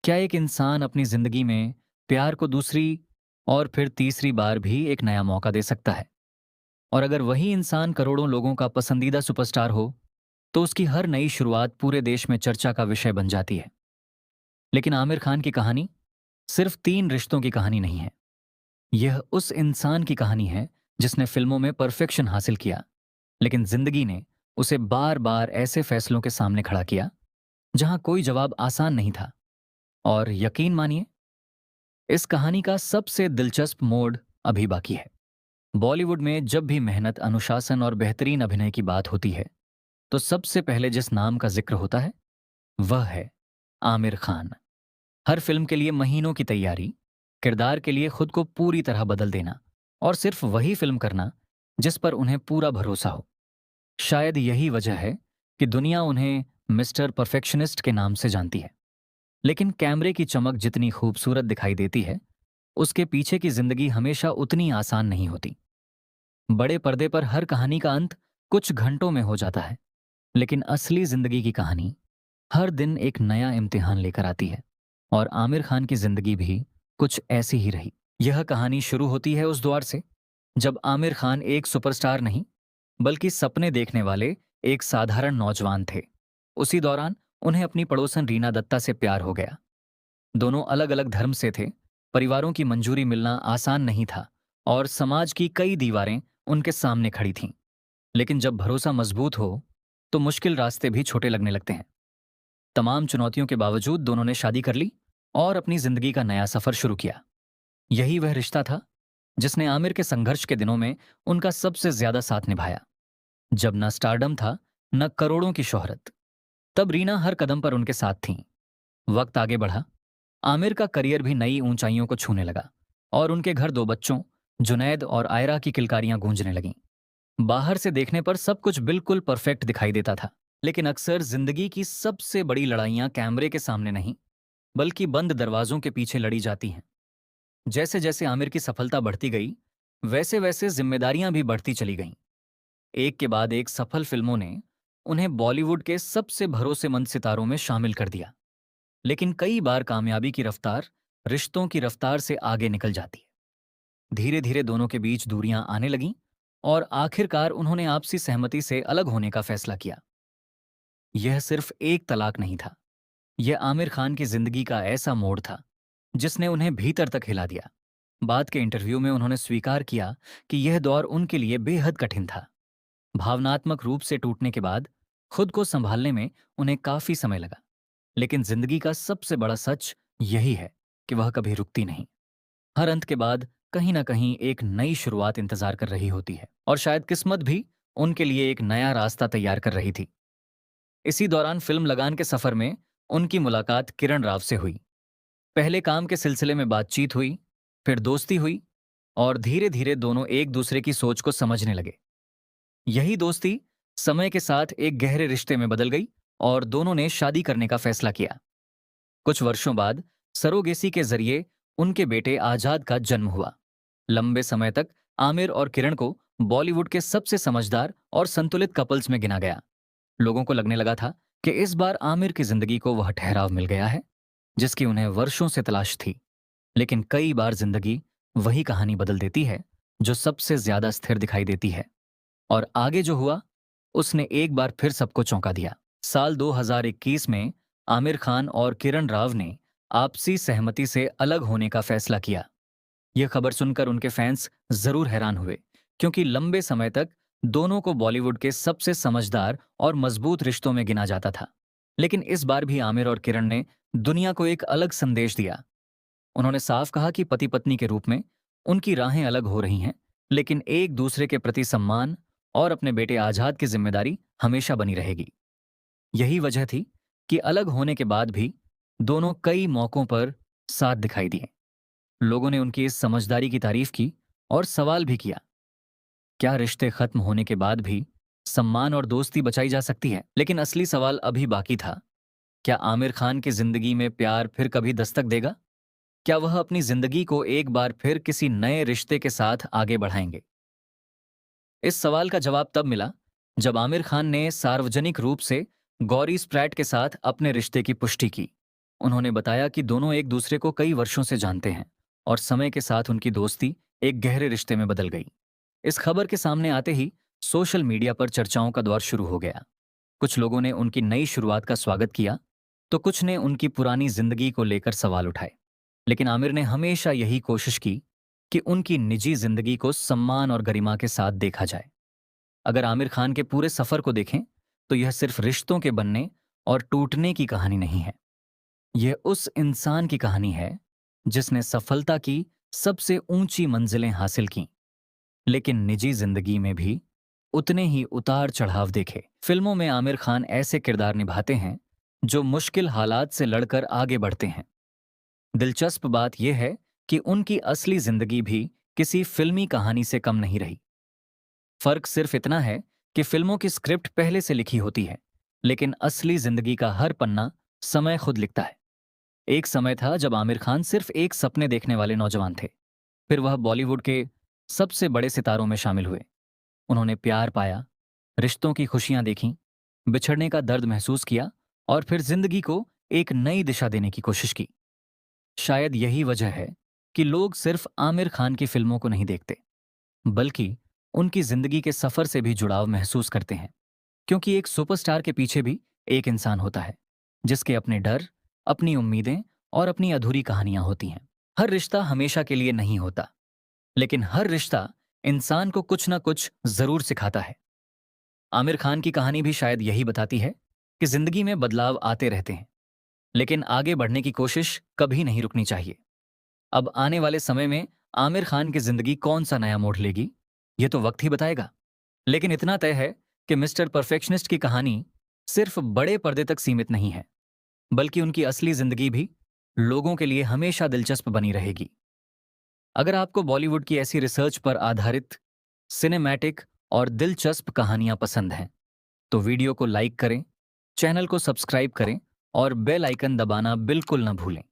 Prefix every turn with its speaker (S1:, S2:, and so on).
S1: क्या एक इंसान अपनी जिंदगी में प्यार को दूसरी और फिर तीसरी बार भी एक नया मौका दे सकता है? और अगर वही इंसान करोड़ों लोगों का पसंदीदा सुपरस्टार हो, तो उसकी हर नई शुरुआत पूरे देश में चर्चा का विषय बन जाती है। लेकिन आमिर खान की कहानी सिर्फ तीन रिश्तों की कहानी नहीं है। यह उस इंसान की कहानी है जिसने फिल्मों में परफेक्शन हासिल किया, लेकिन जिंदगी ने उसे बार बार ऐसे फैसलों के सामने खड़ा किया जहां कोई जवाब आसान नहीं था। और यकीन मानिए, इस कहानी का सबसे दिलचस्प मोड़ अभी बाकी है। बॉलीवुड में जब भी मेहनत, अनुशासन और बेहतरीन अभिनय की बात होती है, तो सबसे पहले जिस नाम का जिक्र होता है वह है आमिर खान। हर फिल्म के लिए महीनों की तैयारी, किरदार के लिए खुद को पूरी तरह बदल देना और सिर्फ वही फिल्म करना जिस पर उन्हें पूरा भरोसा हो। शायद यही वजह है कि दुनिया उन्हें मिस्टर परफेक्शनिस्ट के नाम से जानती है। लेकिन कैमरे की चमक जितनी खूबसूरत दिखाई देती है, उसके पीछे की जिंदगी हमेशा उतनी आसान नहीं होती। बड़े पर्दे पर हर कहानी का अंत कुछ घंटों में हो जाता है, लेकिन असली जिंदगी की कहानी हर दिन एक नया इम्तिहान लेकर आती है। और आमिर खान की जिंदगी भी कुछ ऐसी ही रही। यह कहानी शुरू होती है उस द्वार से जब आमिर खान एक सुपरस्टार नहीं, बल्कि सपने देखने वाले एक साधारण नौजवान थे। उसी दौरान उन्हें अपनी पड़ोसन रीना दत्ता से प्यार हो गया। दोनों अलग अलग धर्म से थे, परिवारों की मंजूरी मिलना आसान नहीं था और समाज की कई दीवारें उनके सामने खड़ी थीं। लेकिन जब भरोसा मजबूत हो, तो मुश्किल रास्ते भी छोटे लगने लगते हैं। तमाम चुनौतियों के बावजूद दोनों ने शादी कर ली और अपनी जिंदगी का नया सफर शुरू किया। यही वह रिश्ता था जिसने आमिर के संघर्ष के दिनों में उनका सबसे ज्यादा साथ निभाया। जब न स्टारडम था, न करोड़ों की शोहरत, तब रीना हर कदम पर उनके साथ थीं। वक्त आगे बढ़ा, आमिर का करियर भी नई ऊंचाइयों को छूने लगा और उनके घर दो बच्चों, जुनैद और आयरा की किलकारियां गूंजने लगीं। बाहर से देखने पर सब कुछ बिल्कुल परफेक्ट दिखाई देता था, लेकिन अक्सर जिंदगी की सबसे बड़ी लड़ाइयां कैमरे के सामने नहीं, बल्कि बंद दरवाजों के पीछे लड़ी जाती हैं। जैसे जैसे आमिर की सफलता बढ़ती गई, वैसे वैसे जिम्मेदारियां भी बढ़ती चली गईं। एक के बाद एक सफल फिल्मों ने उन्हें बॉलीवुड के सबसे भरोसेमंद सितारों में शामिल कर दिया। लेकिन कई बार कामयाबी की रफ्तार रिश्तों की रफ्तार से आगे निकल जाती है। धीरे धीरे दोनों के बीच दूरियां आने लगीं और आखिरकार उन्होंने आपसी सहमति से अलग होने का फैसला किया। यह सिर्फ एक तलाक नहीं था, यह आमिर खान की जिंदगी का ऐसा मोड़ था जिसने उन्हें भीतर तक हिला दिया। बाद के इंटरव्यू में उन्होंने स्वीकार किया कि यह दौर उनके लिए बेहद कठिन था। भावनात्मक रूप से टूटने के बाद खुद को संभालने में उन्हें काफी समय लगा। लेकिन जिंदगी का सबसे बड़ा सच यही है कि वह कभी रुकती नहीं। हर अंत के बाद कहीं ना कहीं एक नई शुरुआत इंतजार कर रही होती है, और शायद किस्मत भी उनके लिए एक नया रास्ता तैयार कर रही थी। इसी दौरान फिल्म लगान के सफर में उनकी मुलाकात किरण राव से हुई। पहले काम के सिलसिले में बातचीत हुई, फिर दोस्ती हुई और धीरे धीरे दोनों एक दूसरे की सोच को समझने लगे। यही दोस्ती समय के साथ एक गहरे रिश्ते में बदल गई और दोनों ने शादी करने का फैसला किया। कुछ वर्षों बाद सरोगेसी के जरिए उनके बेटे आजाद का जन्म हुआ। लंबे समय तक आमिर और किरण को बॉलीवुड के सबसे समझदार और संतुलित कपल्स में गिना गया। लोगों को लगने लगा था कि इस बार आमिर की जिंदगी को वह ठहराव मिल गया है जिसकी उन्हें वर्षों से तलाश थी। लेकिन कई बार जिंदगी वही कहानी बदल देती है जो सबसे ज्यादा स्थिर दिखाई देती है। और आगे जो हुआ, उसने एक बार फिर सबको चौंका दिया। साल 2021 में आमिर खान और किरण राव ने आपसी सहमति से अलग होने का फैसला किया। यह खबर सुनकर उनके फैंस जरूर हैरान हुए, क्योंकि लंबे समय तक दोनों को बॉलीवुड के सबसे समझदार और मजबूत रिश्तों में गिना जाता था। लेकिन इस बार भी आमिर और किरण ने दुनिया को एक अलग संदेश दिया। उन्होंने साफ कहा कि पति पत्नी के रूप में उनकी राहें अलग हो रही हैं, लेकिन एक दूसरे के प्रति सम्मान और अपने बेटे आजाद की जिम्मेदारी हमेशा बनी रहेगी। यही वजह थी कि अलग होने के बाद भी दोनों कई मौकों पर साथ दिखाई दिए। लोगों ने उनकी इस समझदारी की तारीफ की और सवाल भी किया, क्या रिश्ते खत्म होने के बाद भी सम्मान और दोस्ती बचाई जा सकती है? लेकिन असली सवाल अभी बाकी था। क्या आमिर खान की जिंदगी में प्यार फिर कभी दस्तक देगा? क्या वह अपनी जिंदगी को एक बार फिर किसी नए रिश्ते के साथ आगे बढ़ाएंगे? इस सवाल का जवाब तब मिला जब आमिर खान ने सार्वजनिक रूप से गौरी स्प्रैट के साथ अपने रिश्ते की पुष्टि की। उन्होंने बताया कि दोनों एक दूसरे को कई वर्षों से जानते हैं और समय के साथ उनकी दोस्ती एक गहरे रिश्ते में बदल गई। इस खबर के सामने आते ही सोशल मीडिया पर चर्चाओं का दौर शुरू हो गया। कुछ लोगों ने उनकी नई शुरुआत का स्वागत किया, तो कुछ ने उनकी पुरानी जिंदगी को लेकर सवाल उठाए। लेकिन आमिर ने हमेशा यही कोशिश की कि उनकी निजी जिंदगी को सम्मान और गरिमा के साथ देखा जाए। अगर आमिर खान के पूरे सफर को देखें तो यह सिर्फ रिश्तों के बनने और टूटने की कहानी नहीं है। यह उस इंसान की कहानी है जिसने सफलता की सबसे ऊंची मंजिलें हासिल की, लेकिन निजी जिंदगी में भी उतने ही उतार चढ़ाव देखे। फिल्मों में आमिर खान ऐसे किरदार निभाते हैं जो मुश्किल हालात से लड़कर आगे बढ़ते हैं। दिलचस्प बात यह है कि उनकी असली जिंदगी भी किसी फिल्मी कहानी से कम नहीं रही। फर्क सिर्फ इतना है कि फिल्मों की स्क्रिप्ट पहले से लिखी होती है, लेकिन असली जिंदगी का हर पन्ना समय खुद लिखता है। एक समय था जब आमिर खान सिर्फ एक सपने देखने वाले नौजवान थे। फिर वह बॉलीवुड के सबसे बड़े सितारों में शामिल हुए। उन्होंने प्यार पाया, रिश्तों की खुशियां देखीं, बिछड़ने का दर्द महसूस किया और फिर जिंदगी को एक नई दिशा देने की कोशिश की। शायद यही वजह है कि लोग सिर्फ आमिर खान की फिल्मों को नहीं देखते, बल्कि उनकी जिंदगी के सफर से भी जुड़ाव महसूस करते हैं। क्योंकि एक सुपरस्टार के पीछे भी एक इंसान होता है, जिसके अपने डर, अपनी उम्मीदें और अपनी अधूरी कहानियां होती हैं। हर रिश्ता हमेशा के लिए नहीं होता, लेकिन हर रिश्ता इंसान को कुछ ना कुछ जरूर सिखाता है। आमिर खान की कहानी भी शायद यही बताती है कि जिंदगी में बदलाव आते रहते हैं, लेकिन आगे बढ़ने की कोशिश कभी नहीं रुकनी चाहिए। अब आने वाले समय में आमिर खान की जिंदगी कौन सा नया मोड़ लेगी, यह तो वक्त ही बताएगा। लेकिन इतना तय है कि मिस्टर परफेक्शनिस्ट की कहानी सिर्फ बड़े पर्दे तक सीमित नहीं है, बल्कि उनकी असली जिंदगी भी लोगों के लिए हमेशा दिलचस्प बनी रहेगी। अगर आपको बॉलीवुड की ऐसी रिसर्च पर आधारित सिनेमैटिक और दिलचस्प कहानियां पसंद हैं, तो वीडियो को लाइक करें, चैनल को सब्सक्राइब करें और बेल आइकन दबाना बिल्कुल न भूलें।